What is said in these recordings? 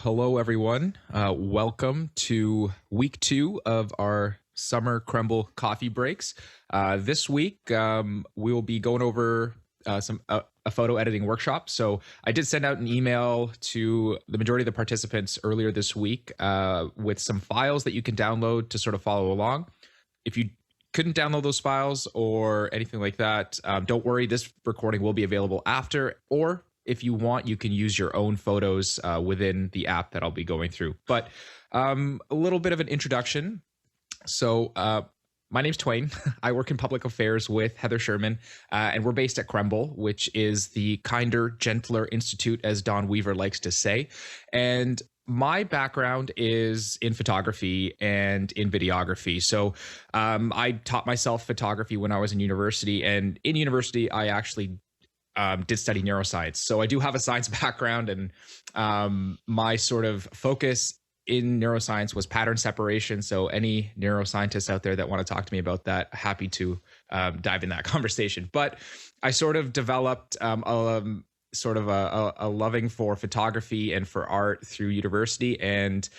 Hello, everyone. Welcome to week 2 of our summer Krembil coffee breaks. This week, we will be going over a photo editing workshop. So I did send out an email to the majority of the participants earlier this week with some files that you can download to sort of follow along. If you couldn't download those files or anything like that, don't worry. This recording will be available after, or if you want, you can use your own photos within the app that I'll be going through. But a little bit of an introduction. So my name's TWAYNE. I work in public affairs with Heather Sherman, and we're based at Krembil, which is the kinder, gentler institute, as Don Weaver likes to say. And my background is in photography and in videography. So I taught myself photography when I was in university. And in university, I actually did study neuroscience. So I do have a science background, and my sort of focus in neuroscience was pattern separation. So any neuroscientists out there that want to talk to me about that, happy to dive in that conversation. But I sort of developed a loving for photography and for art through university. And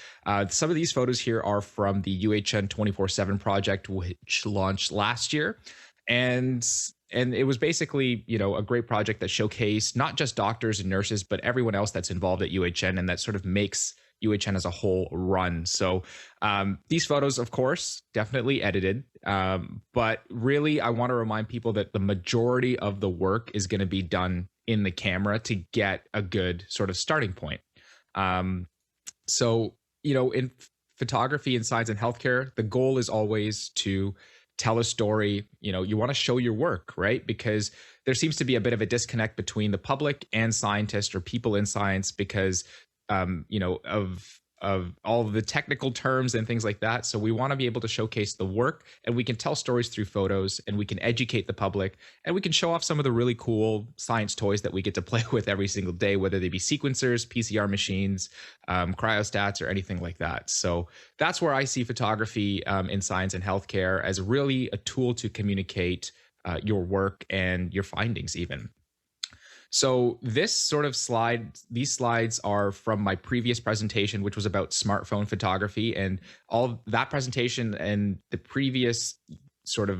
some of these photos here are from the UHN 24/7 project, which launched last year. And it was basically, a great project that showcased not just doctors and nurses, but everyone else that's involved at UHN, and that sort of makes UHN as a whole run. So these photos, of course, definitely edited. But really, I want to remind people that the majority of the work is going to be done in the camera to get a good sort of starting point. In photography and science and healthcare, the goal is always to tell a story. You want to show your work, right? Because there seems to be a bit of a disconnect between the public and scientists or people in science because, of all of the technical terms and things like that. So we want to be able to showcase the work, and we can tell stories through photos, and we can educate the public, and we can show off some of the really cool science toys that we get to play with every single day, whether they be sequencers, PCR machines, cryostats, or anything like that. So that's where I see photography in science and healthcare as really a tool to communicate your work and your findings even. So these slides are from my previous presentation, which was about smartphone photography, and all that presentation and the previous sort of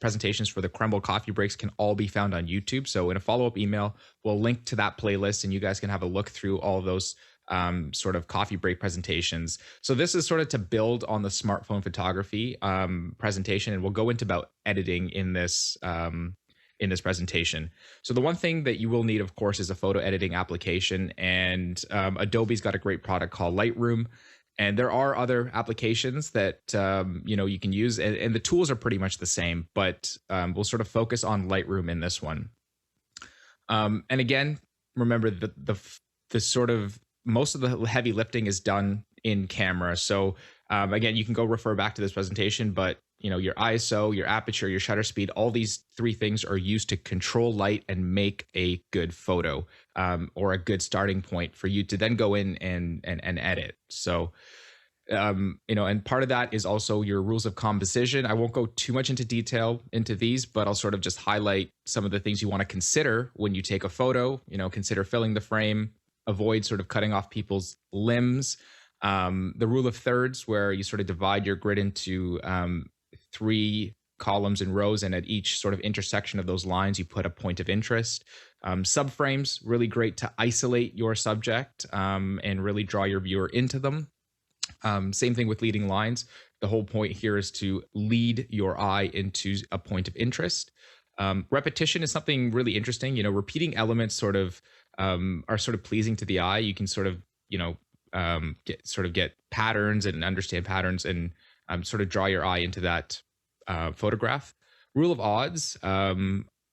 presentations for the Krembil coffee breaks can all be found on YouTube. So in a follow-up email, we'll link to that playlist, and you guys can have a look through all of those sort of coffee break presentations. So this is sort of to build on the smartphone photography presentation, and we'll go into about editing in this presentation. So the one thing that you will need, of course, is a photo editing application, and Adobe's got a great product called Lightroom. And there are other applications that you can use, and the tools are pretty much the same, but we'll sort of focus on Lightroom in this one. And again, remember the sort of most of the heavy lifting is done in camera. So again, you can go refer back to this presentation, but your ISO, your aperture, your shutter speed, all these three things are used to control light and make a good photo or a good starting point for you to then go in and edit. So, and part of that is also your rules of composition. I won't go too much into detail into these, but I'll sort of just highlight some of the things you want to consider when you take a photo. Consider filling the frame, avoid sort of cutting off people's limbs. The rule of thirds, where you sort of divide your grid into 3 columns and rows, and at each sort of intersection of those lines, you put a point of interest. Subframes, really great to isolate your subject and really draw your viewer into them. Same thing with leading lines. The whole point here is to lead your eye into a point of interest. Repetition is something really interesting. Repeating elements sort of are sort of pleasing to the eye. You can sort of, get patterns and understand patterns and sort of draw your eye into that photograph. Rule of odds.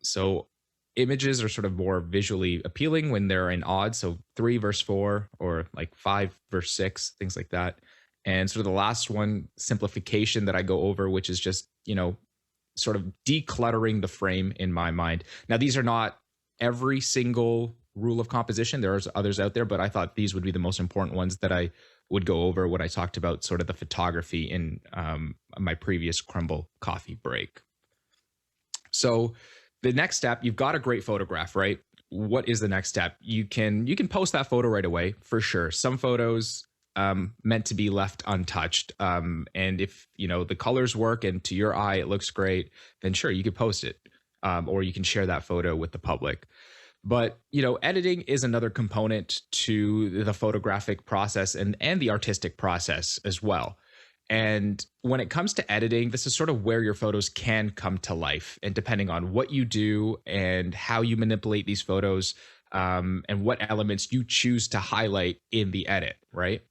So images are sort of more visually appealing when they're in odds. So 3 versus 4, or like 5 versus 6, things like that. And sort of the last one, simplification, that I go over, which is just, sort of decluttering the frame in my mind. Now, these are not every single rule of composition. There are others out there, but I thought these would be the most important ones that I would go over when I talked about sort of the photography in my previous Krembil coffee break. So the next step, you've got a great photograph, right? what is the next step? You can post that photo right away for sure. Some photos meant to be left untouched. And if the colors work and to your eye it looks great, then sure, you could post it, or you can share that photo with the public. But editing is another component to the photographic process and the artistic process as well. And when it comes to editing, this is sort of where your photos can come to life. And depending on what you do and how you manipulate these photos, and what elements you choose to highlight in the edit, right?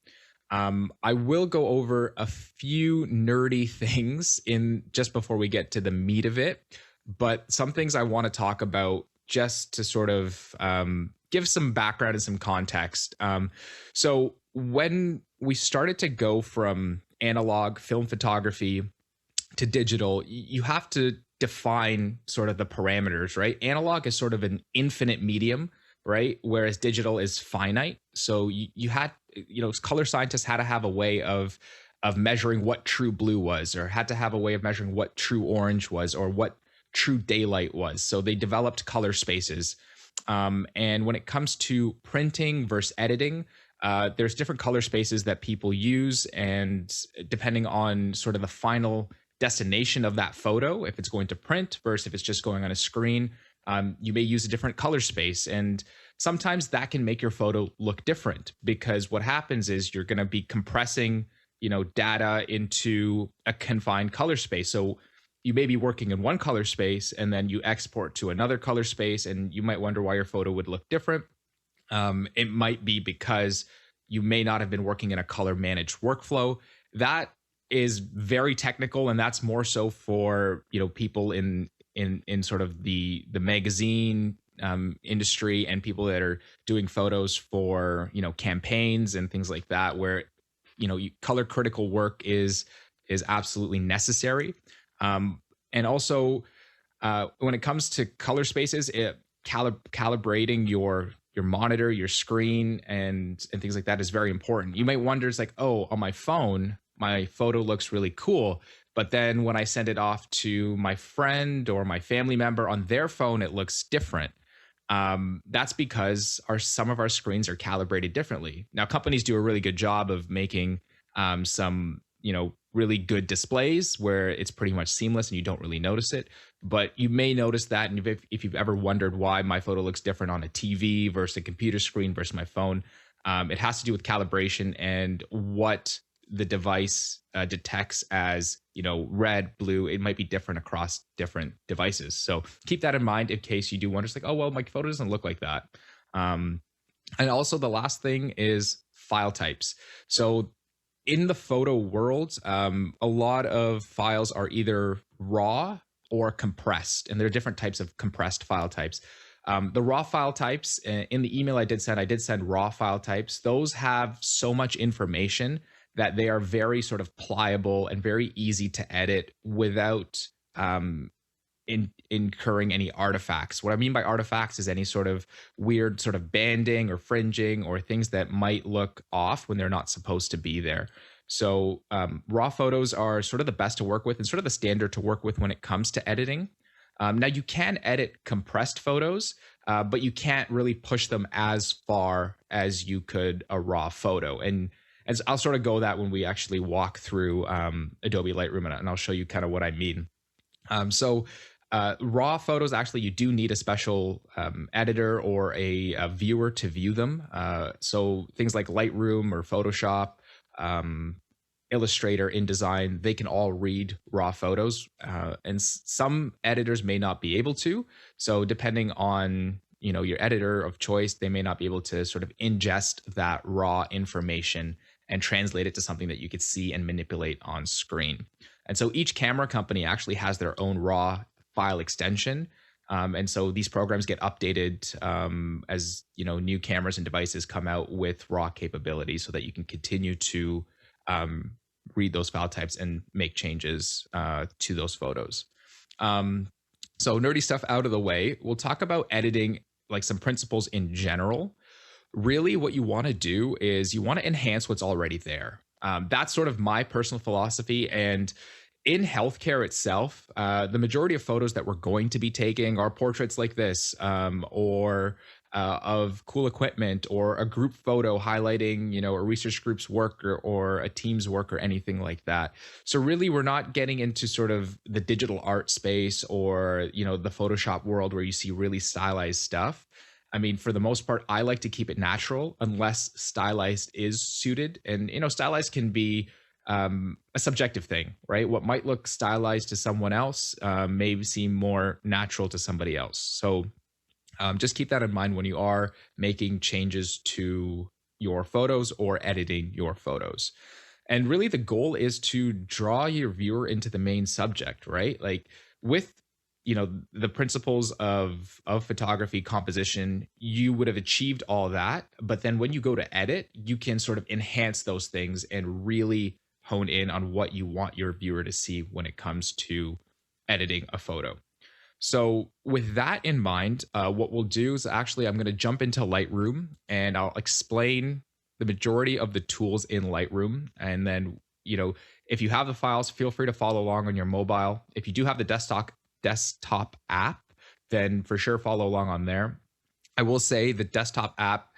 I will go over a few nerdy things in just before we get to the meat of it, but some things I want to talk about just to sort of give some background and some context. So when we started to go from analog film photography to digital, you have to define sort of the parameters, right? Analog is sort of an infinite medium, right? Whereas digital is finite. So you had, color scientists had to have a way of measuring what true blue was, or had to have a way of measuring what true orange was, or what true daylight was. So they developed color spaces. And when it comes to printing versus editing, there's different color spaces that people use, and depending on sort of the final destination of that photo, if it's going to print versus if it's just going on a screen, you may use a different color space. And sometimes that can make your photo look different, because what happens is you're going to be compressing, data into a confined color space. So you may be working in one color space and then you export to another color space, and you might wonder why your photo would look different. It might be because you may not have been working in a color managed workflow. That is very technical, and that's more so for people in sort of the magazine industry, and people that are doing photos for campaigns and things like that, where color critical work is absolutely necessary. And also, when it comes to color spaces, calibrating your monitor, your screen, and things like that is very important. You might wonder, it's like, oh, on my phone, my photo looks really cool, but then when I send it off to my friend or my family member on their phone, it looks different. That's because some of our screens are calibrated differently. Now, companies do a really good job of making some really good displays where it's pretty much seamless and you don't really notice it. But you may notice that, and if you've ever wondered why my photo looks different on a TV versus a computer screen versus my phone, it has to do with calibration and what the device detects as red, blue. It might be different across different devices. So keep that in mind in case you do wonder, it's like, oh, well, my photo doesn't look like that. And also the last thing is file types. So in the photo world, a lot of files are either raw or compressed, and there are different types of compressed file types. The raw file types, in the email I did send raw file types. Those have so much information that they are very sort of pliable and very easy to edit without incurring any artifacts. What I mean by artifacts is any sort of weird sort of banding or fringing or things that might look off when they're not supposed to be there. So raw photos are sort of the best to work with and sort of the standard to work with when it comes to editing. Now you can edit compressed photos, but you can't really push them as far as you could a raw photo. And as I'll sort of go that when we actually walk through Adobe Lightroom, and I'll show you kind of what I mean. Raw photos, actually, you do need a special editor or a viewer to view them. So things like Lightroom or Photoshop, Illustrator, InDesign, they can all read raw photos, and some editors may not be able to. So depending on your editor of choice, they may not be able to sort of ingest that raw information and translate it to something that you could see and manipulate on screen. And so each camera company actually has their own raw file extension. And so these programs get updated as new cameras and devices come out with raw capabilities, so that you can continue to read those file types and make changes to those photos. So nerdy stuff out of the way, we'll talk about editing, like some principles in general. Really what you want to do is you want to enhance what's already there. That's sort of my personal philosophy. And in healthcare itself, the majority of photos that we're going to be taking are portraits like this, or of cool equipment or a group photo highlighting, a research group's work or a team's work or anything like that. So really, we're not getting into sort of the digital art space or, the Photoshop world where you see really stylized stuff. I mean, for the most part, I like to keep it natural unless stylized is suited. And, stylized can be a subjective thing, right? What might look stylized to someone else may seem more natural to somebody else. So just keep that in mind when you are making changes to your photos or editing your photos. And really, the goal is to draw your viewer into the main subject, right? Like with the principles of photography composition, you would have achieved all that, but then when you go to edit, you can sort of enhance those things and really hone in on what you want your viewer to see when it comes to editing a photo. So, with that in mind, what we'll do is actually I'm going to jump into Lightroom and I'll explain the majority of the tools in Lightroom. And then, if you have the files, feel free to follow along on your mobile. If you do have the desktop app, then for sure follow along on there. I will say the desktop app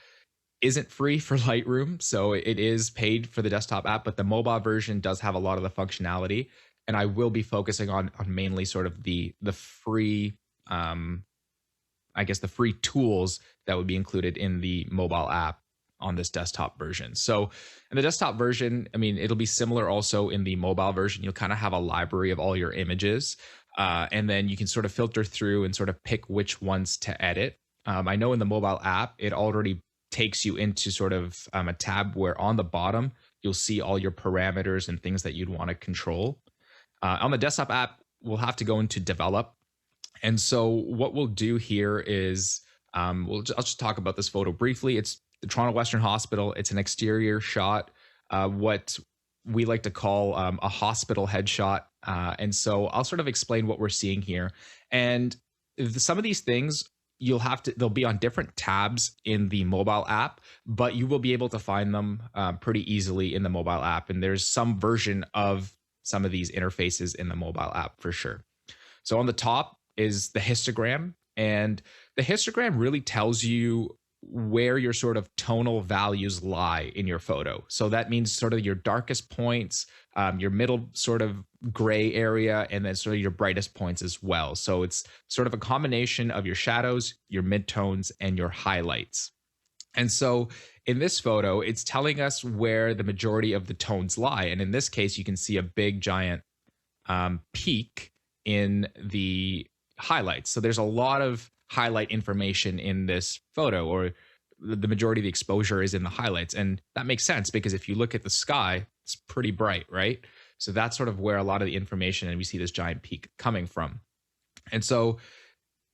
isn't free for Lightroom, so it is paid for the desktop app, but the mobile version does have a lot of the functionality. And I will be focusing on mainly sort of the free, I guess the free tools that would be included in the mobile app on this desktop version. So in the desktop version, I mean, it'll be similar also in the mobile version. You'll kind of have a library of all your images, and then you can sort of filter through and sort of pick which ones to edit. I know in the mobile app, it already takes you into sort of a tab where on the bottom, you'll see all your parameters and things that you'd want to control. On the desktop app, we'll have to go into develop. And so what we'll do here is I'll just talk about this photo briefly. It's the Toronto Western Hospital. It's an exterior shot, what we like to call a hospital headshot. And so I'll sort of explain what we're seeing here. And some of these things they'll be on different tabs in the mobile app, but you will be able to find them pretty easily in the mobile app. And there's some version of some of these interfaces in the mobile app for sure. So on the top is the histogram, and the histogram really tells you where your sort of tonal values lie in your photo. So that means sort of your darkest points, your middle sort of gray area, and then sort of your brightest points as well. So it's sort of a combination of your shadows, your midtones, and your highlights. And so in this photo, it's telling us where the majority of the tones lie. And in this case, you can see a big giant peak in the highlights. So there's a lot of highlight information in this photo, or the majority of the exposure is in the highlights. And that makes sense because if you look at the sky, it's pretty bright, right? So that's sort of where a lot of the information, and we see this giant peak coming from. And so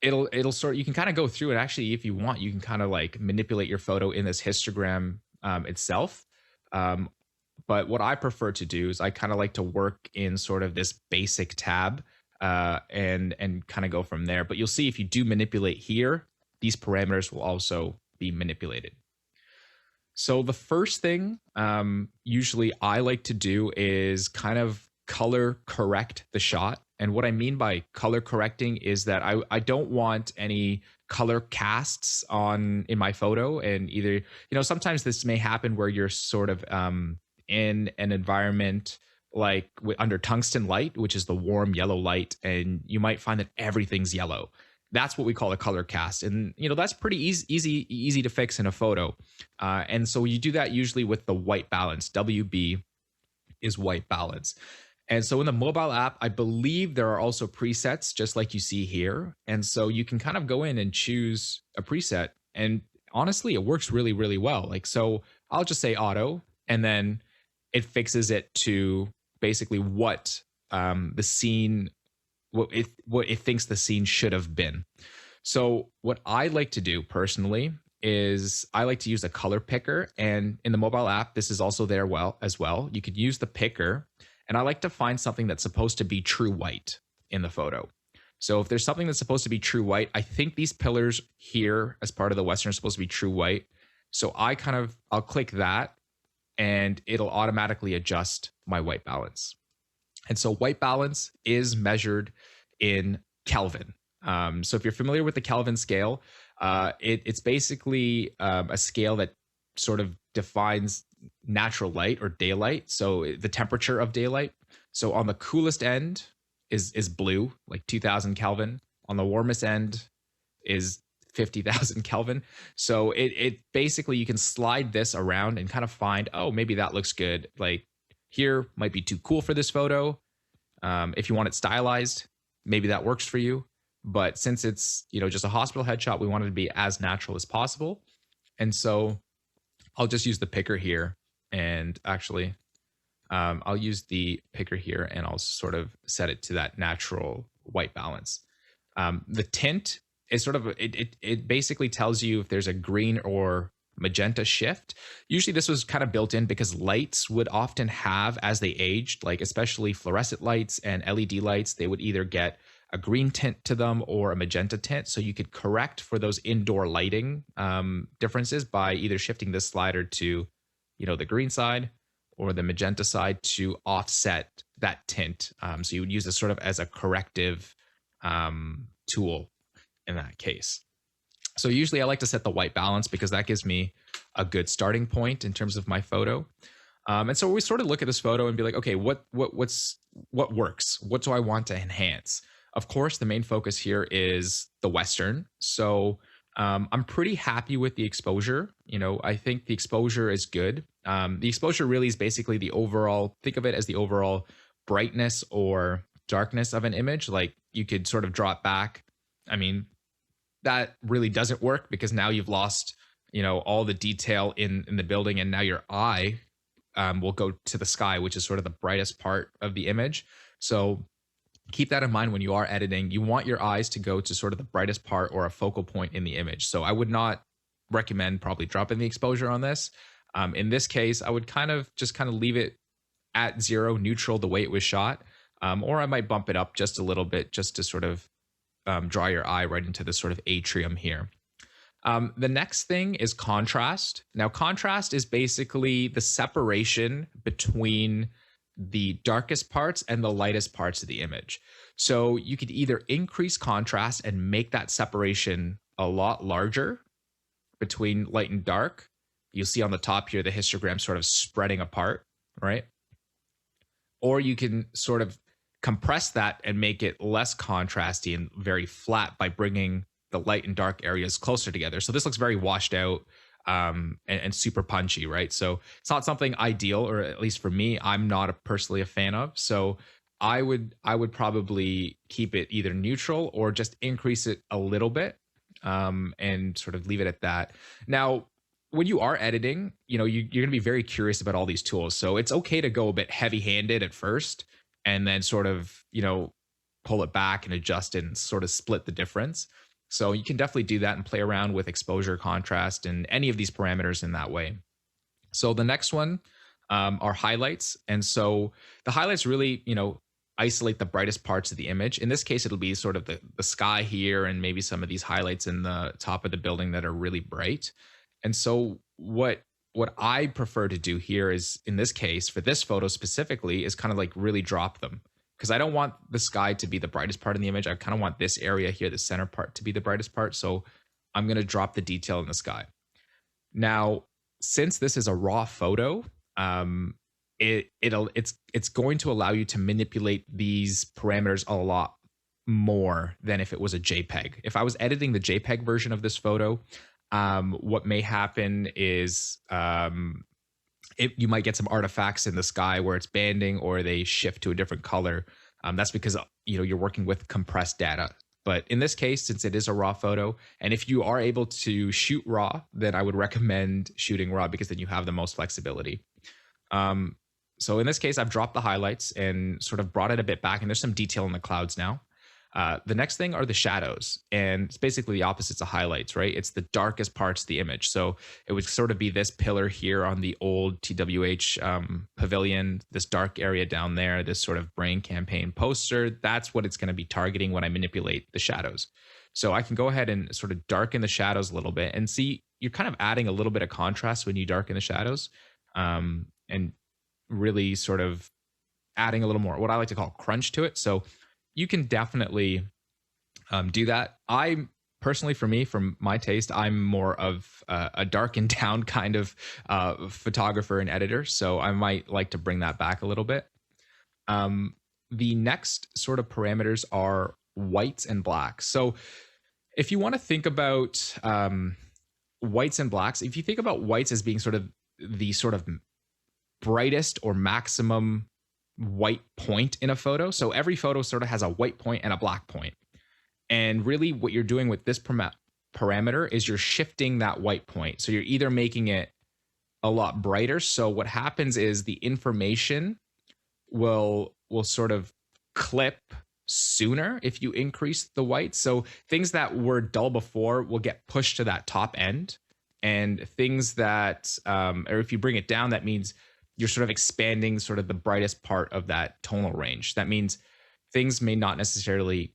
it'll sort, you can kind of go through it. Actually, if you want, you can kind of like manipulate your photo in this histogram itself. But what I prefer to do is I kind of like to work in sort of this basic tab and kind of go from there. But you'll see if you do manipulate here, these parameters will also be manipulated. So the first thing usually I like to do is kind of color correct the shot. And what I mean by color correcting is that I don't want any color casts in my photo. And either, sometimes this may happen where you're sort of in an environment like under tungsten light, which is the warm yellow light, and you might find that everything's yellow. That's what we call a color cast. And, that's pretty easy to fix in a photo. And so you do that usually with the white balance. WB is white balance. And so in the mobile app, I believe there are also presets, just like you see here. And so you can kind of go in and choose a preset. And honestly, it works really, really well. Like, so I'll just say auto, and then it fixes it to basically what the scene, what it thinks the scene should have been. So what I like to do personally is I like to use a color picker. And in the mobile app, this is also there as well. You could use the picker. And I like to find something that's supposed to be true white in the photo. So if there's something that's supposed to be true white, I think these pillars here as part of the Western are supposed to be true white. So I'll click that and it'll automatically adjust my white balance. And so white balance is measured in Kelvin. So if you're familiar with the Kelvin scale, It's basically a scale that sort of defines natural light or daylight. So the temperature of daylight. So on the coolest end is blue, like 2000 Kelvin. On the warmest end is 50,000 Kelvin. So it basically, you can slide this around and kind of find, oh, maybe that looks good. Like here might be too cool for this photo. If you want it stylized, maybe that works for you. But since it's, just a hospital headshot, we want it to be as natural as possible. And so I'll just use the picker here, and actually I'll use the picker here and I'll sort of set it to that natural white balance. The tint is sort of, it basically tells you if there's a green or magenta shift. Usually this was kind of built in because lights would often have, as they aged, like especially fluorescent lights and LED lights, they would either get a green tint to them or a magenta tint. So you could correct for those indoor lighting differences by either shifting this slider to, the green side or the magenta side to offset that tint. So you would use this sort of as a corrective tool in that case. So usually I like to set the white balance because that gives me a good starting point in terms of my photo. And so we sort of look at this photo and be like, okay, what works? What do I want to enhance? Of course, the main focus here is the Western. So I'm pretty happy with the exposure. I think the exposure is good. The exposure really is basically the overall, think of it as the overall brightness or darkness of an image. Like you could sort of draw it back. I mean, that really doesn't work because now you've lost, all the detail in the building, and now your eye will go to the sky, which is sort of the brightest part of the image. So keep that in mind when you are editing. You want your eyes to go to sort of the brightest part or a focal point in the image. So I would not recommend probably dropping the exposure on this. In this case, I would kind of leave it at 0, neutral, the way it was shot. Or I might bump it up just a little bit just to sort of draw your eye right into this sort of atrium here. The next thing is contrast. Now, contrast is basically the separation between the darkest parts and the lightest parts of the image. So you could either increase contrast and make that separation a lot larger between light and dark. You'll see on the top here the histogram sort of spreading apart, right? Or you can sort of compress that and make it less contrasty and very flat by bringing the light and dark areas closer together. So this looks very washed out and super punchy, right? So it's not something ideal, or at least for me, I'm not personally a fan of. So I would probably keep it either neutral or just increase it a little bit and sort of leave it at that. Now, when you are editing, you're going to be very curious about all these tools. So it's okay to go a bit heavy-handed at first and then sort of, pull it back and adjust it and sort of split the difference. So you can definitely do that and play around with exposure, contrast, and any of these parameters in that way. So the next one are highlights. And so the highlights really, isolate the brightest parts of the image. In this case, it'll be sort of the sky here and maybe some of these highlights in the top of the building that are really bright. And so what I prefer to do here is, in this case, for this photo specifically, is kind of like really drop them. Because I don't want the sky to be the brightest part in the image. I kind of want this area here, the center part, to be the brightest part. So I'm going to drop the detail in the sky. Now, since this is a raw photo, it's going to allow you to manipulate these parameters a lot more than if it was a JPEG. If I was editing the JPEG version of this photo, what may happen is you might get some artifacts in the sky where it's banding or they shift to a different color. That's because you're working with compressed data. But in this case, since it is a raw photo, and if you are able to shoot raw, then I would recommend shooting raw because then you have the most flexibility. So in this case, I've dropped the highlights and sort of brought it a bit back, and there's some detail in the clouds now. The next thing are the shadows, and it's basically the opposites of highlights, right? It's the darkest parts of the image. So it would sort of be this pillar here on the old TWH pavilion, this dark area down there, this sort of brain campaign poster. That's what it's going to be targeting when I manipulate the shadows. So I can go ahead and sort of darken the shadows a little bit and see you're kind of adding a little bit of contrast when you darken the shadows, and really sort of adding a little more, what I like to call crunch to it. So you can definitely do that. I personally for me, from my taste, I'm more of a dark and down kind of photographer and editor. So I might like to bring that back a little bit. Um, the next sort of parameters are whites and blacks. So if you want to think about whites and blacks, if you think about whites as being sort of the sort of brightest or maximum white point in a photo. So every photo sort of has a white point and a black point. And really what you're doing with this parameter is you're shifting that white point. So you're either making it a lot brighter. So what happens is the information will sort of clip sooner if you increase the white. So things that were dull before will get pushed to that top end. And things that, or if you bring it down, that means you're sort of expanding sort of the brightest part of that tonal range. That means things may not necessarily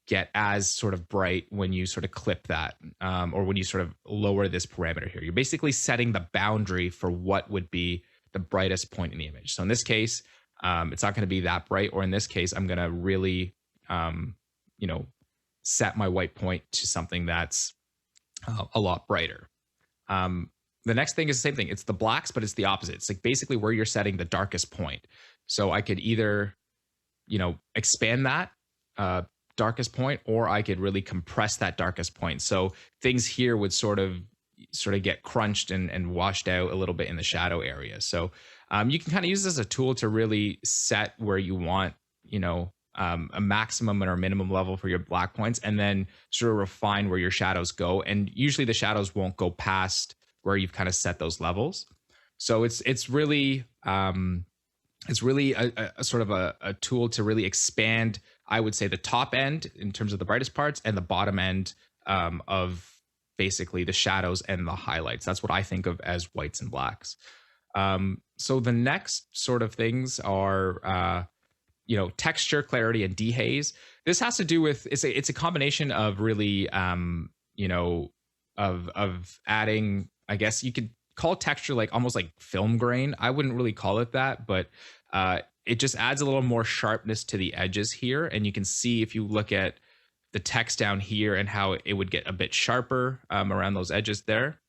get as sort of bright when you sort of clip that, or when you sort of lower this parameter here. You're basically setting the boundary for what would be the brightest point in the image. So in this case, it's not going to be that bright, or in this case, I'm going to really, set my white point to something that's a lot brighter. The next thing is the same thing. It's the blacks, but it's the opposite. It's like basically where you're setting the darkest point. So I could either, expand that darkest point, or I could really compress that darkest point. So things here would sort of get crunched and washed out a little bit in the shadow area. So you can kind of use this as a tool to really set where you want, a maximum or minimum level for your black points, and then sort of refine where your shadows go. And usually the shadows won't go past where you've kind of set those levels. So it's really a sort of a tool to really expand, I would say, the top end in terms of the brightest parts, and the bottom end of basically the shadows and the highlights. That's what I think of as whites and blacks. So the next sort of things are texture, clarity, and dehaze. This has to do with, it's a combination of really of adding, I guess you could call texture like almost like film grain. I wouldn't really call it that, but it just adds a little more sharpness to the edges here. And you can see if you look at the text down here and how it would get a bit sharper around those edges there.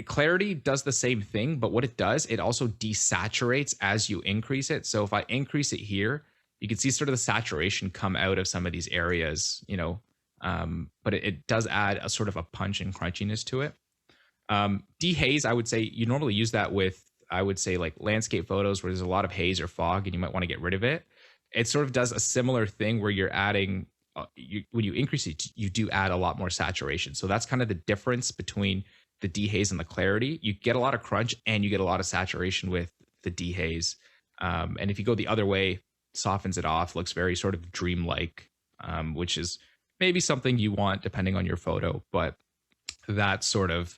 Clarity does the same thing, but what it does, it also desaturates as you increase it. So if I increase it here, you can see sort of the saturation come out of some of these areas, but it does add a sort of a punch and crunchiness to it. Dehaze, I would say you normally use that with, I would say, like landscape photos where there's a lot of haze or fog and you might want to get rid of it. It sort of does a similar thing where you're adding, when you increase it, you do add a lot more saturation. So that's kind of the difference between the dehaze and the clarity. You get a lot of crunch and you get a lot of saturation with the dehaze. And if you go the other way, softens it off, looks very sort of dreamlike, which is maybe something you want depending on your photo. But that's sort of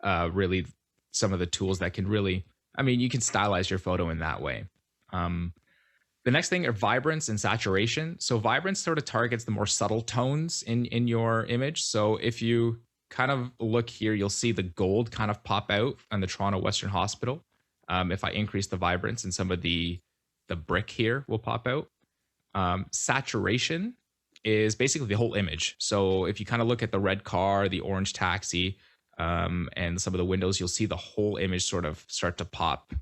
really some of the tools that can really, you can stylize your photo in that way. The next thing are vibrance and saturation. So vibrance sort of targets the more subtle tones in your image. So if you kind of look here, you'll see the gold kind of pop out on the Toronto Western Hospital. If I increase the vibrance, and some of the brick here will pop out. Saturation is basically the whole image. So if you kind of look at the red car, the orange taxi, and some of the windows, you'll see the whole image sort of start to pop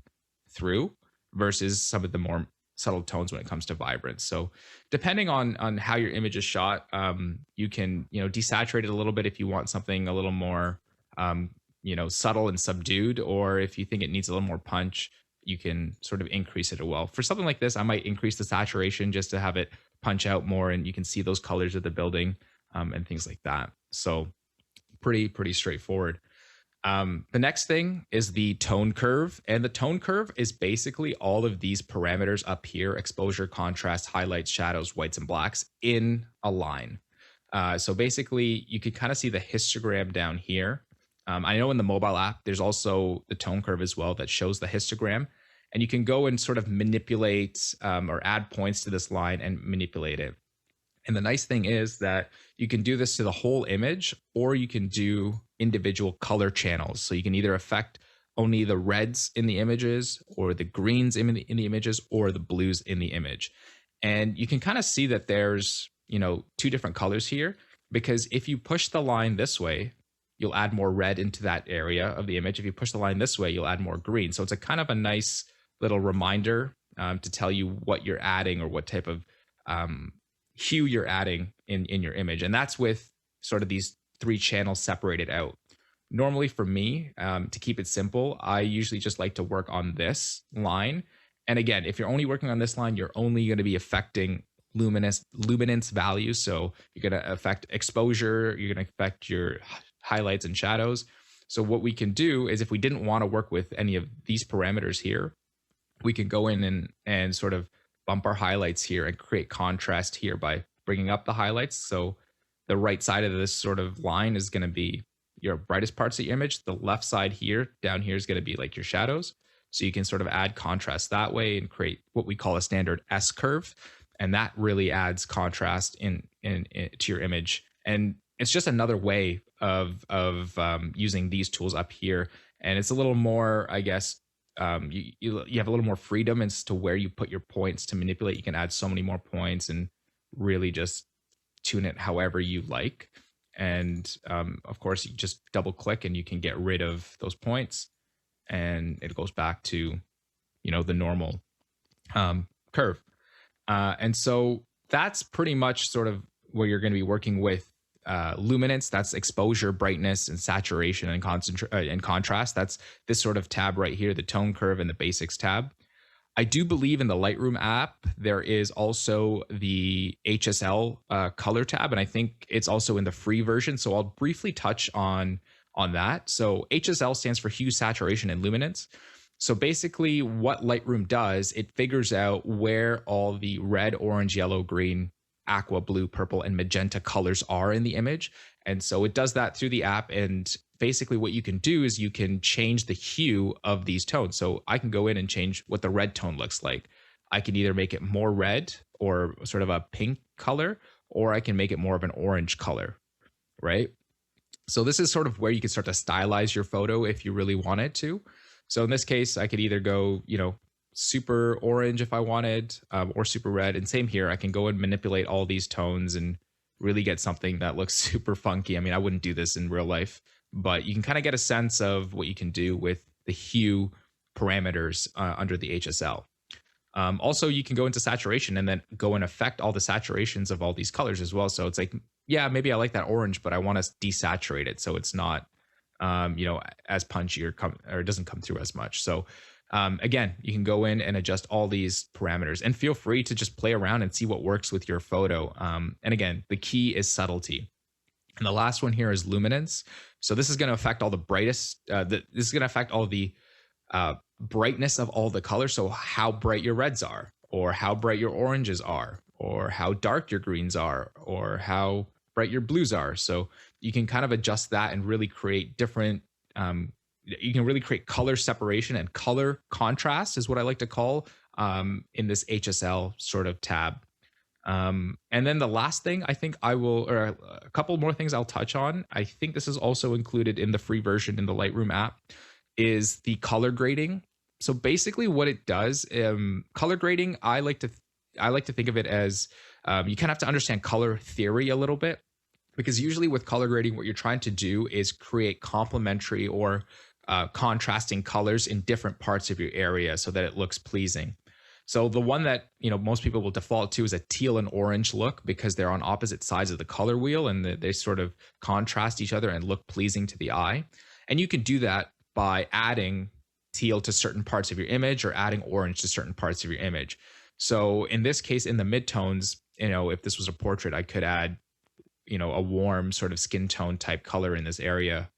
through, versus some of the more subtle tones when it comes to vibrance. So depending on how your image is shot, you can, desaturate it a little bit if you want something a little more, subtle and subdued, or if you think it needs a little more punch, you can sort of increase it as well. For something like this, I might increase the saturation just to have it punch out more, and you can see those colors of the building, and things like that. So pretty straightforward. The next thing is the tone curve, and the tone curve is basically all of these parameters up here: exposure, contrast, highlights, shadows, whites, and blacks in a line. So basically you could kind of see the histogram down here. I know in the mobile app, there's also the tone curve as well that shows the histogram, and you can go and sort of manipulate or add points to this line and manipulate it. And the nice thing is that you can do this to the whole image, or you can do individual color channels. So you can either affect only the reds in the images, or the greens in the images, or the blues in the image. And you can kind of see that there's, two different colors here. because if you push the line this way, you'll add more red into that area of the image. If you push the line this way, you'll add more green. So it's a kind of a nice little reminder to tell you what you're adding or what type of um, hue you're adding in your image. And that's with sort of these three channels separated out. Normally for me, to keep it simple, I usually just like to work on this line. And again, if you're only working on this line, you're only going to be affecting luminance values. So you're going to affect exposure, you're going to affect your highlights and shadows. So what we can do is, if we didn't want to work with any of these parameters here, we can go in and sort of bump our highlights here and create contrast here by bringing up the highlights. So the right side of this sort of line is going to be your brightest parts of your image. The left side here, down here, is going to be like your shadows. So you can sort of add contrast that way and create what we call a standard S curve. And that really adds contrast in to your image. And it's just another way of using these tools up here. And it's a little more, I guess, you have a little more freedom as to where you put your points to manipulate. You can add so many more points and really just tune it however you like. And of course, you just double click and you can get rid of those points, and it goes back to, the normal curve. And so that's pretty much sort of where you're going to be working with luminance. That's exposure, brightness, and saturation and contrast. That's this sort of tab right here, the tone curve and the basics tab. I do believe in the Lightroom app, there is also the HSL color tab, and I think it's also in the free version. So I'll briefly touch on that. So HSL stands for hue, saturation, and luminance. So basically what Lightroom does, it figures out where all the red, orange, yellow, green, aqua, blue, purple, and magenta colors are in the image. And so it does that through the app. And basically what you can do is you can change the hue of these tones. So I can go in and change what the red tone looks like. I can either make it more red or sort of a pink color, or I can make it more of an orange color, right? So this is sort of where you can start to stylize your photo if you really wanted to. So in this case, I could either go, super orange if I wanted, or super red. And same here, I can go and manipulate all these tones and really get something that looks super funky. I mean, I wouldn't do this in real life, but you can kind of get a sense of what you can do with the hue parameters under the HSL. Also, you can go into saturation and then go and affect all the saturations of all these colors as well. So it's like, yeah, maybe I like that orange, but I want to desaturate it so it's not, as punchy or it doesn't come through as much. So again, you can go in and adjust all these parameters, and feel free to just play around and see what works with your photo. And again, the key is subtlety. And the last one here is luminance. So this is going to affect all the brightest, this is going to affect all the brightness of all the colors. So how bright your reds are, or how bright your oranges are, or how dark your greens are, or how bright your blues are. So you can kind of adjust that and really create different, you can really create color separation and color contrast is what I like to call in this HSL sort of tab. And then the last thing I think or a couple more things I'll touch on, I think this is also included in the free version in the Lightroom app, is the color grading. So basically what it does, color grading, I like to think of it as you kind of have to understand color theory a little bit, because usually with color grading, what you're trying to do is create complementary or contrasting colors in different parts of your area so that it looks pleasing. So the one that most people will default to is a teal and orange look, because they're on opposite sides of the color wheel and they sort of contrast each other and look pleasing to the eye. And you can do that by adding teal to certain parts of your image or adding orange to certain parts of your image. So in this case, in the midtones, if this was a portrait, I could add a warm sort of skin tone type color in this area.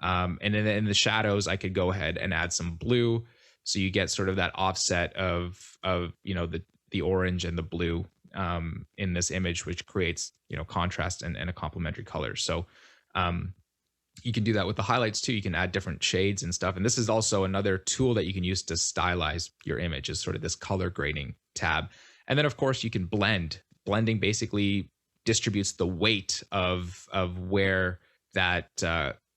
And then in the shadows, I could go ahead and add some blue. So you get sort of that offset of the orange and the blue in this image, which creates, contrast and a complementary color. So you can do that with the highlights too. You can add different shades and stuff. And this is also another tool that you can use to stylize your image, is sort of this color grading tab. And then of course you can blend. Blending basically distributes the weight of where that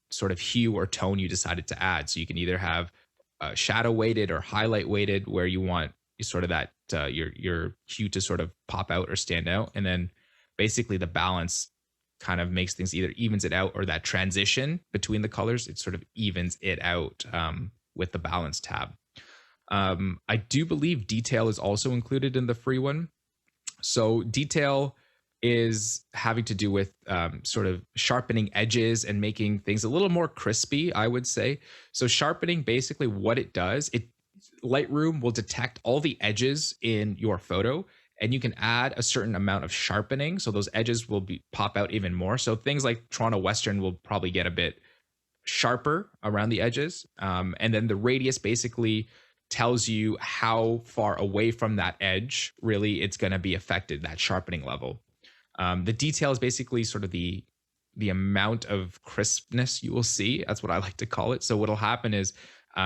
sort of hue or tone you decided to add. So you can either have shadow weighted or highlight weighted, where you want sort of that your hue to sort of pop out or stand out. And then basically the balance kind of makes things, either evens it out, or that transition between the colors, it sort of evens it out with the balance tab. I do believe detail is also included in the free one. So detail is having to do with sort of sharpening edges and making things a little more crispy, I would say. So sharpening, basically what it does, Lightroom will detect all the edges in your photo, and you can add a certain amount of sharpening, so those edges will pop out even more. So things like Toronto Western will probably get a bit sharper around the edges, and then the radius basically tells you how far away from that edge really it's going to be affected, that sharpening level. The detail is basically sort of the amount of crispness you will see. That's what I like to call it. So what'll happen is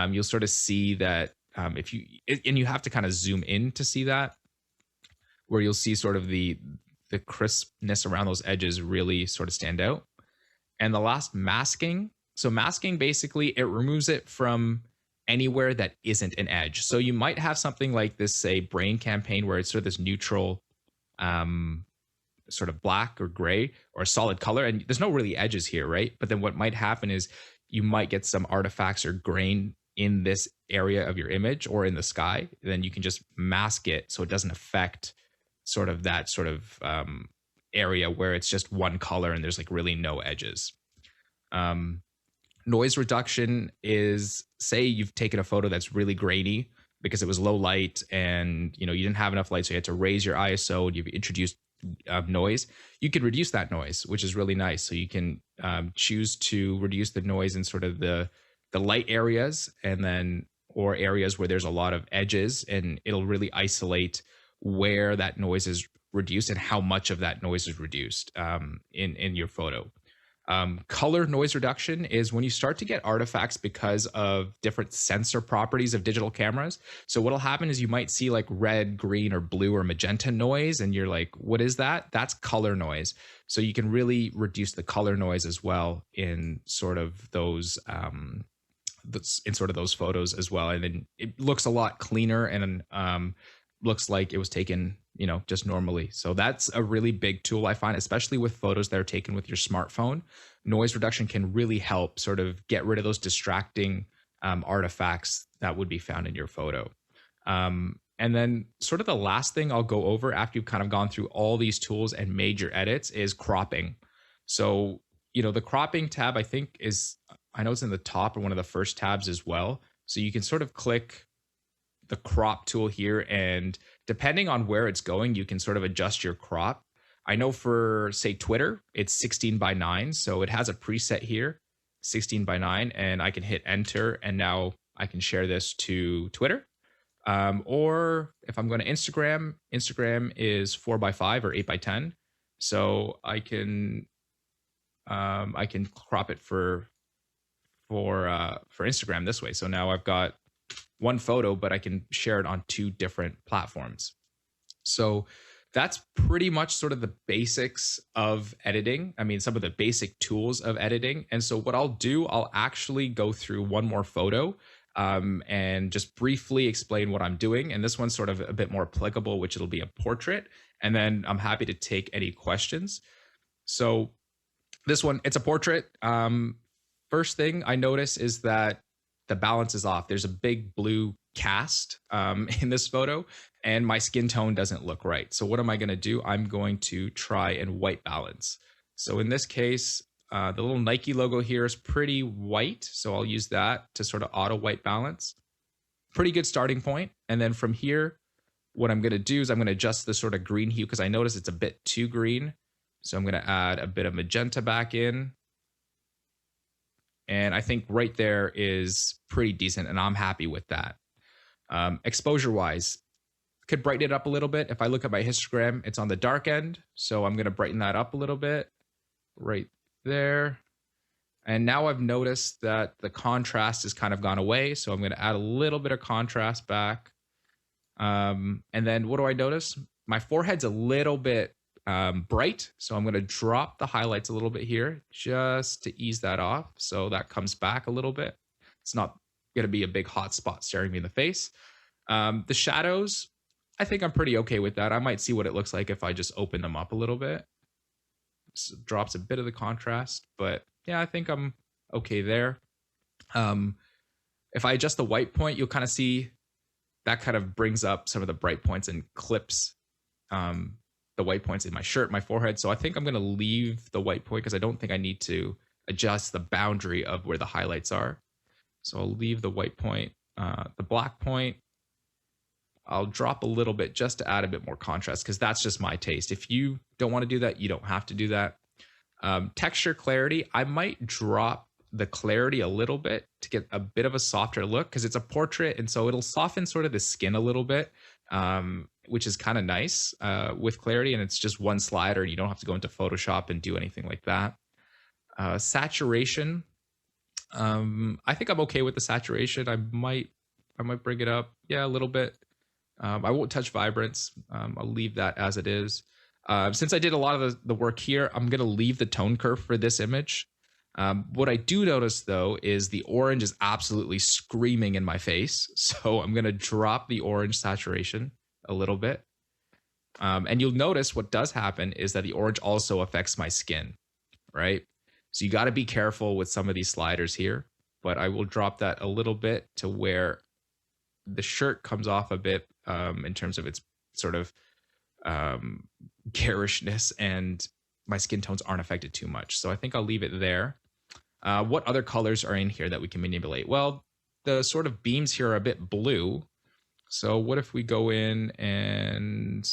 you'll sort of see that if you, and you have to kind of zoom in to see that, where you'll see sort of the crispness around those edges really sort of stand out. And the last, masking. So masking, basically it removes it from anywhere that isn't an edge. So you might have something like this, say, brain campaign, where it's sort of this neutral sort of black or gray or a solid color, and there's no really edges here, right? But then what might happen is you might get some artifacts or grain in this area of your image or in the sky. Then you can just mask it so it doesn't affect sort of that sort of area where it's just one color and there's like really no edges. Noise reduction is, say you've taken a photo that's really grainy because it was low light and you didn't have enough light, so you had to raise your ISO and you've introduced noise. You can reduce that noise, which is really nice. So you can choose to reduce the noise in sort of the light areas, and then or areas where there's a lot of edges, and it'll really isolate where that noise is reduced and how much of that noise is reduced in your photo. Color noise reduction is when you start to get artifacts because of different sensor properties of digital cameras. So what'll happen is you might see like red, green, or blue or magenta noise, and you're like, what is that? That's color noise. So you can really reduce the color noise as well in sort of those photos as well. And then it looks a lot cleaner and looks like it was taken just normally. So that's a really big tool, I find, especially with photos that are taken with your smartphone. Noise reduction can really help sort of get rid of those distracting artifacts that would be found in your photo. And then sort of the last thing I'll go over after you've kind of gone through all these tools and made your edits is cropping. So, the cropping tab, I think I know it's in the top or one of the first tabs as well. So you can sort of click the crop tool here, and depending on where it's going, you can sort of adjust your crop. I know for, say, Twitter, it's 16:9. So it has a preset here, 16:9, and I can hit enter, and now I can share this to Twitter. Or if I'm going to Instagram is 4:5 or 8:10. So I can crop it for Instagram this way. So now I've got one photo, but I can share it on two different platforms. So that's pretty much sort of the basics of editing. I mean, some of the basic tools of editing. And so what I'll do, I'll actually go through one more photo and just briefly explain what I'm doing. And this one's sort of a bit more applicable, which it'll be a portrait. And then I'm happy to take any questions. So this one, it's a portrait. First thing I notice is that the balance is off. There's a big blue cast in this photo, and my skin tone doesn't look right. So what am I going to do? I'm going to try and white balance. So in this case, the little Nike logo here is pretty white. So I'll use that to sort of auto white balance. Pretty good starting point. And then from here, what I'm going to do is I'm going to adjust the sort of green hue because I notice it's a bit too green. So I'm going to add a bit of magenta back in. And I think right there is pretty decent, and I'm happy with that. Exposure wise, could brighten it up a little bit. If I look at my histogram, it's on the dark end. So I'm going to brighten that up a little bit right there. And now I've noticed that the contrast has kind of gone away. So I'm going to add a little bit of contrast back. And then what do I notice? My forehead's a little bit bright. So I'm going to drop the highlights a little bit here just to ease that off. So that comes back a little bit. It's not going to be a big hot spot staring me in the face. The shadows, I think I'm pretty okay with that. I might see what it looks like if I just open them up a little bit. drops a bit of the contrast, but yeah, I think I'm okay there. If I adjust the white point, you'll kind of see that kind of brings up some of the bright points and clips the white points in my shirt, my forehead. So I think I'm going to leave the white point because I don't think I need to adjust the boundary of where the highlights are. So I'll leave the white point. The black point, I'll drop a little bit just to add a bit more contrast because that's just my taste. If you don't want to do that, you don't have to do that. Texture clarity, I might drop the clarity a little bit to get a bit of a softer look because it's a portrait, and so it'll soften sort of the skin a little bit, which is kind of nice with clarity, and it's just one slider and you don't have to go into Photoshop and do anything like that. Saturation, I think I'm okay with the saturation. I might bring it up, yeah, a little bit. I won't touch vibrance. I'll leave that as it is. Since I did a lot of the work here, I'm going to leave the tone curve for this image. What I do notice, though, is the orange is absolutely screaming in my face. So I'm going to drop the orange saturation a little bit. And you'll notice what does happen is that the orange also affects my skin, right? So you got to be careful with some of these sliders here. But I will drop that a little bit to where the shirt comes off a bit in terms of its sort of garishness, and my skin tones aren't affected too much. So I think I'll leave it there. What other colors are in here that we can manipulate? Well, the sort of beams here are a bit blue. So what if we go in and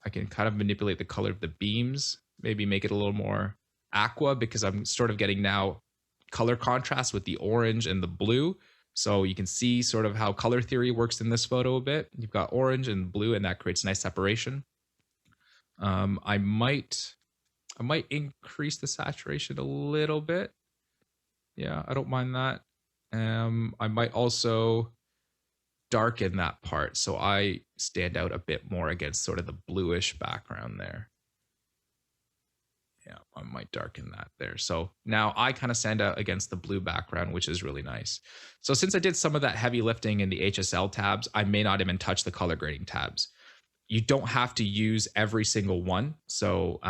I can kind of manipulate the color of the beams, maybe make it a little more aqua, because I'm sort of getting now color contrast with the orange and the blue. So you can see sort of how color theory works in this photo a bit. You've got orange and blue, and that creates nice separation. I might increase the saturation a little bit. Yeah, I don't mind that. I might also darken that part so I stand out a bit more against sort of the bluish background there. Yeah, I might darken that there. So now I kind of stand out against the blue background, which is really nice. So since I did some of that heavy lifting in the HSL tabs, I may not even touch the color grading tabs. You don't have to use every single one. So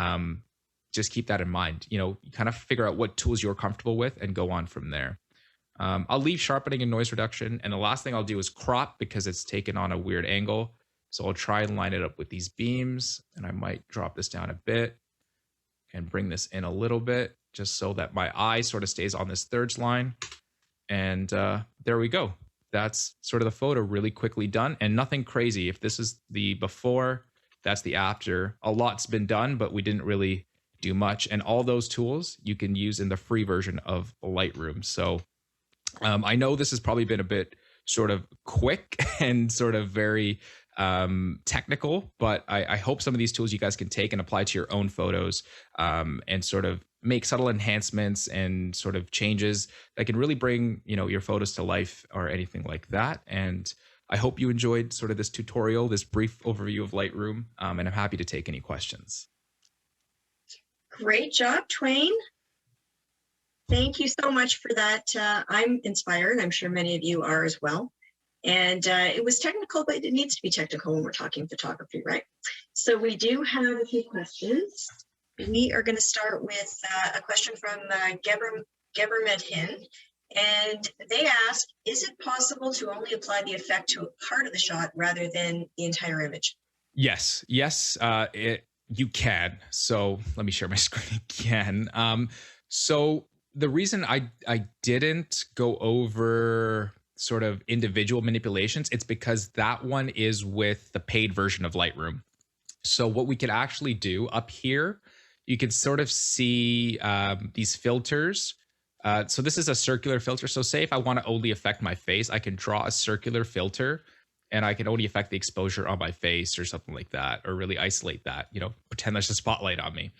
just keep that in mind. You kind of figure out what tools you're comfortable with and go on from there. I'll leave sharpening and noise reduction. And the last thing I'll do is crop because it's taken on a weird angle. So I'll try and line it up with these beams, and I might drop this down a bit and bring this in a little bit just so that my eye sort of stays on this thirds line. And there we go. That's sort of the photo really quickly done, and nothing crazy. If this is the before, that's the after. A lot's been done, but we didn't really do much. And all those tools you can use in the free version of Lightroom. So I know this has probably been a bit sort of quick and sort of very technical, but I hope some of these tools you guys can take and apply to your own photos and sort of make subtle enhancements and sort of changes that can really bring, your photos to life or anything like that. And I hope you enjoyed sort of this tutorial, this brief overview of Lightroom, and I'm happy to take any questions. Great job, TWAYNE. Thank you so much for that. I'm inspired. I'm sure many of you are as well. And it was technical, but it needs to be technical when we're talking photography, right? So we do have a few questions. We are going to start with a question from Geber Medhin. And they ask, is it possible to only apply the effect to a part of the shot rather than the entire image? Yes, you can. So let me share my screen again. So the reason I didn't go over sort of individual manipulations, it's because that one is with the paid version of Lightroom. So what we can actually do up here, you can sort of see these filters. So this is a circular filter. So say if I want to only affect my face, I can draw a circular filter and I can only affect the exposure on my face or something like that, or really isolate that, pretend there's a spotlight on me.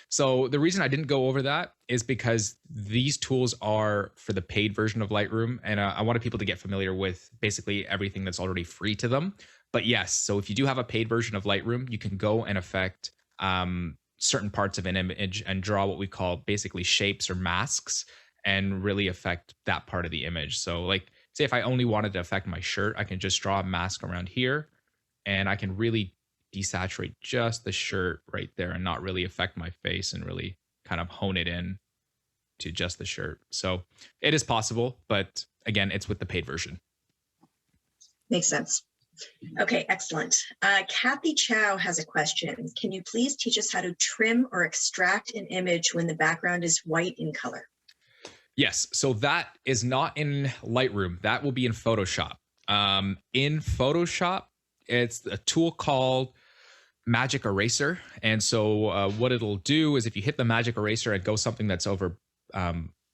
So the reason I didn't go over that is because these tools are for the paid version of Lightroom, and I wanted people to get familiar with basically everything that's already free to them. But yes, so if you do have a paid version of Lightroom, you can go and affect certain parts of an image and draw what we call basically shapes or masks and really affect that part of the image. So like, say if I only wanted to affect my shirt, I can just draw a mask around here and I can really desaturate just the shirt right there and not really affect my face and really kind of hone it in to just the shirt. So it is possible, but again, it's with the paid version. Makes sense. Okay, excellent. Kathy Chow has a question. Can you please teach us how to trim or extract an image when the background is white in color? Yes, so that is not in Lightroom. That will be in Photoshop. In Photoshop, it's a tool called Magic Eraser. And so what it'll do is if you hit the Magic Eraser and go something that's over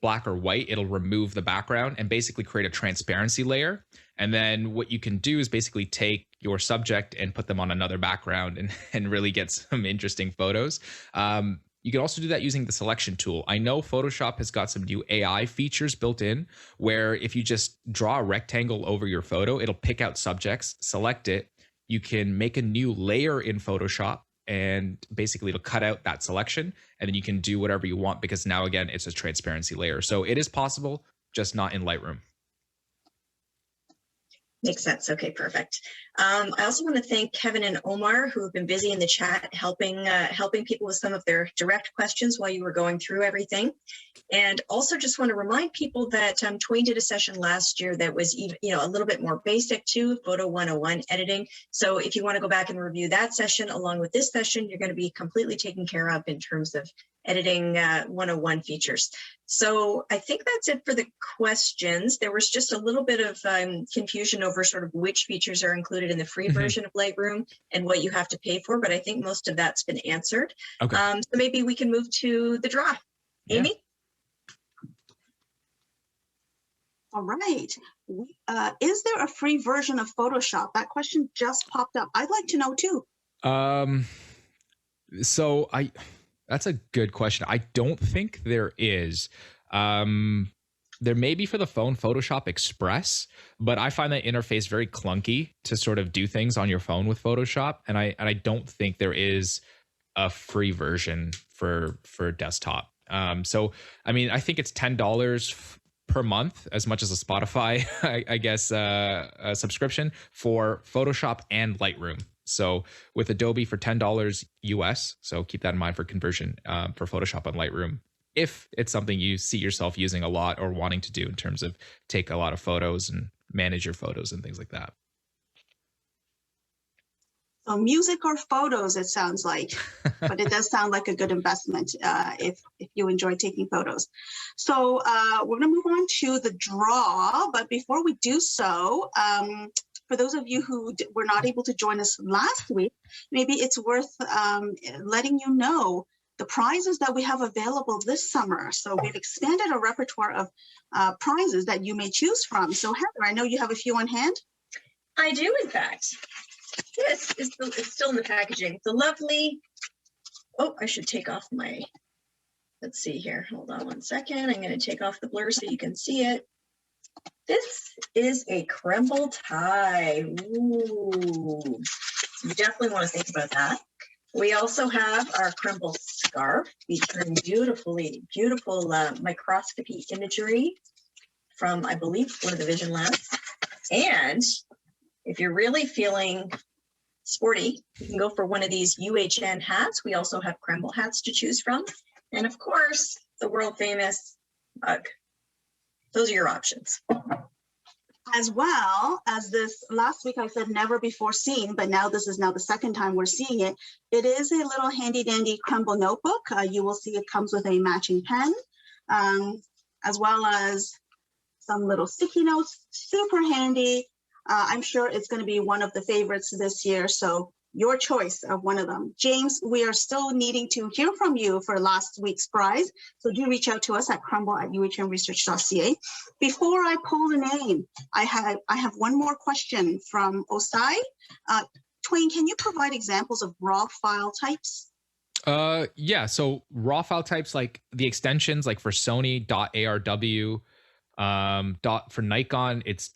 black or white, it'll remove the background and basically create a transparency layer. And then what you can do is basically take your subject and put them on another background and really get some interesting photos. You can also do that using the selection tool. I know Photoshop has got some new AI features built in where if you just draw a rectangle over your photo, it'll pick out subjects, select it. You can make a new layer in Photoshop and basically it'll cut out that selection and then you can do whatever you want because now again, it's a transparency layer. So it is possible, just not in Lightroom. Makes sense. Okay, perfect. I also want to thank Kevin and Omar, who have been busy in the chat, helping people with some of their direct questions while you were going through everything. And also just want to remind people that TWAYNE did a session last year that was even, a little bit more basic too, Photo 101 editing. So if you want to go back and review that session along with this session, you're going to be completely taken care of in terms of editing 101 features. So I think that's it for the questions. There was just a little bit of confusion over sort of which features are included in the free version of Lightroom and what you have to pay for, but I think most of that's been answered. Okay. So maybe we can move to the draw. Amy? All right. Is there a free version of Photoshop? That question just popped up. I'd like to know too. That's a good question. I don't think there is. There may be for the phone Photoshop Express, but I find that interface very clunky to sort of do things on your phone with Photoshop, and I don't think there is a free version for desktop. So I mean, I think it's $10 per month, as much as a Spotify, I guess, subscription for Photoshop and Lightroom. So with Adobe for $10 US, so keep that in mind for conversion for Photoshop and Lightroom, if it's something you see yourself using a lot or wanting to do in terms of take a lot of photos and manage your photos and things like that. So music or photos, it sounds like, but it does sound like a good investment if you enjoy taking photos. So we're going to move on to the draw, but before we do so, for those of you who were not able to join us last week, maybe it's worth letting you know the prizes that we have available this summer. So we've expanded our repertoire of prizes that you may choose from. So Heather, I know you have a few on hand. I do, in fact. This is it's still in the packaging. The lovely, I should take off my, let's see here. Hold on one second. I'm going to take off the blur so you can see it. This is a Krembil tie. Ooh, you definitely want to think about that. We also have our Krembil scarf featuring beautiful microscopy imagery from, I believe, one of the Vision Labs. And if you're really feeling sporty, you can go for one of these UHN hats. We also have Krembil hats to choose from. And of course, the world famous mug. Those are your options. As well as this, last week I said never before seen, but now this is now the second time we're seeing it. It is a little handy dandy Krembil notebook. You will see it comes with a matching pen, as well as some little sticky notes, super handy. I'm sure it's going to be one of the favorites this year. So your choice of one of them. James, we are still needing to hear from you for last week's prize. So do reach out to us at krembil@uhnresearch.ca. Before I pull the name, I have one more question from Osai. TWAYNE, can you provide examples of raw file types? Yeah, so raw file types, like the extensions, like for Sony .arw, for Nikon it's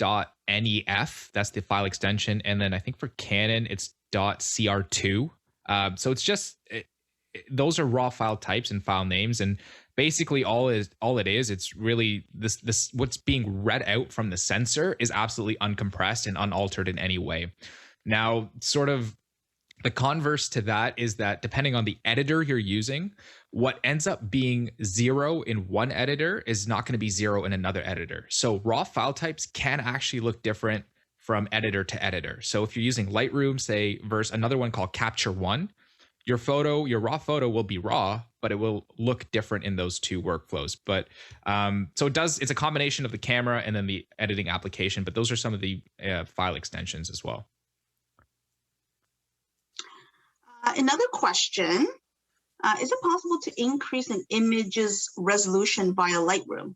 .nef, that's the file extension, and then I think for Canon it's .cr2. So it's just those are raw file types and file names, and basically all it is it's really this what's being read out from the sensor is absolutely uncompressed and unaltered in any way. Now, sort of The converse to that is that depending on the editor you're using, what ends up being 0 in one editor is not going to be 0 in another editor. So raw file types can actually look different from editor to editor. So if you're using Lightroom, say, versus another one called Capture One, your raw photo will be raw, but it will look different in those two workflows. But so it's a combination of the camera and then the editing application, but those are some of the file extensions as well. Another question, is it possible to increase an image's resolution via Lightroom?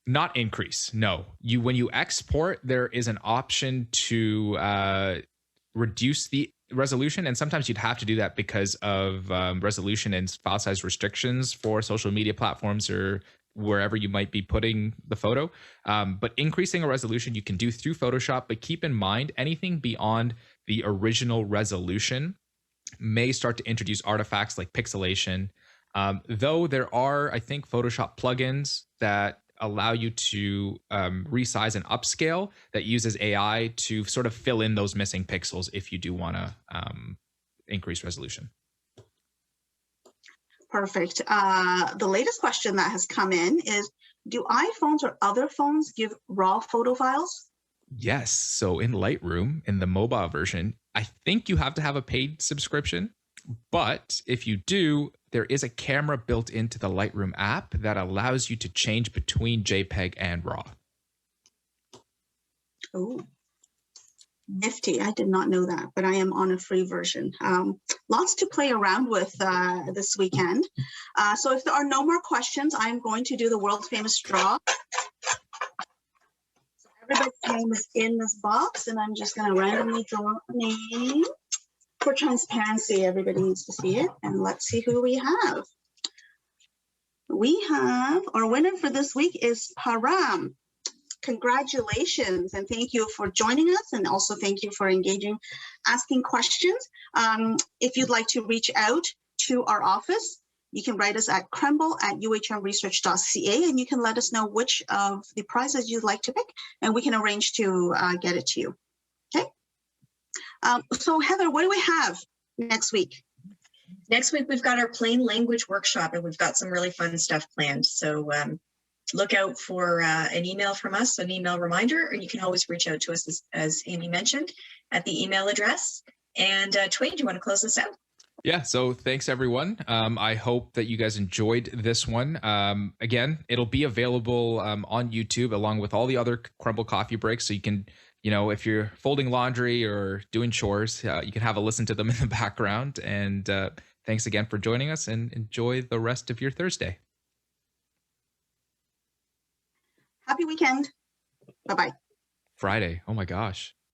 Not increase, no. When you export, there is an option to reduce the resolution, and sometimes you'd have to do that because of resolution and file size restrictions for social media platforms or wherever you might be putting the photo. But increasing a resolution you can do through Photoshop, but keep in mind anything beyond the original resolution may start to introduce artifacts like pixelation. Though there are, I think, Photoshop plugins that allow you to resize and upscale that uses AI to sort of fill in those missing pixels if you do want to increase resolution. Perfect. The latest question that has come in is, do iPhones or other phones give raw photo files? Yes. So in Lightroom, in the mobile version, I think you have to have a paid subscription. But if you do, there is a camera built into the Lightroom app that allows you to change between JPEG and RAW. Oh, nifty. I did not know that, but I am on a free version. Lots to play around with this weekend. So if there are no more questions, I'm going to do the world famous draw. Everybody's name is in this box, and I'm just going to randomly draw a name. For transparency, everybody needs to see it. And let's see who we have. We have, our winner for this week is Param. Congratulations, and thank you for joining us, and also thank you for engaging, asking questions. If you'd like to reach out to our office, you can write us at krembil@uhrresearch.ca, and you can let us know which of the prizes you'd like to pick, and we can arrange to get it to you. Okay. So Heather, what do we have next week? Next week, we've got our plain language workshop, and we've got some really fun stuff planned. So look out for an email from us, an email reminder, or you can always reach out to us, as Amy mentioned, at the email address. And TWAYNE, do you want to close this out? Yeah, so thanks everyone. I hope that you guys enjoyed this one. Again, it'll be available on YouTube along with all the other Krembil coffee breaks. So you can, if you're folding laundry or doing chores, you can have a listen to them in the background. And thanks again for joining us, and enjoy the rest of your Thursday. Happy weekend. Bye-bye. Friday. Oh my gosh.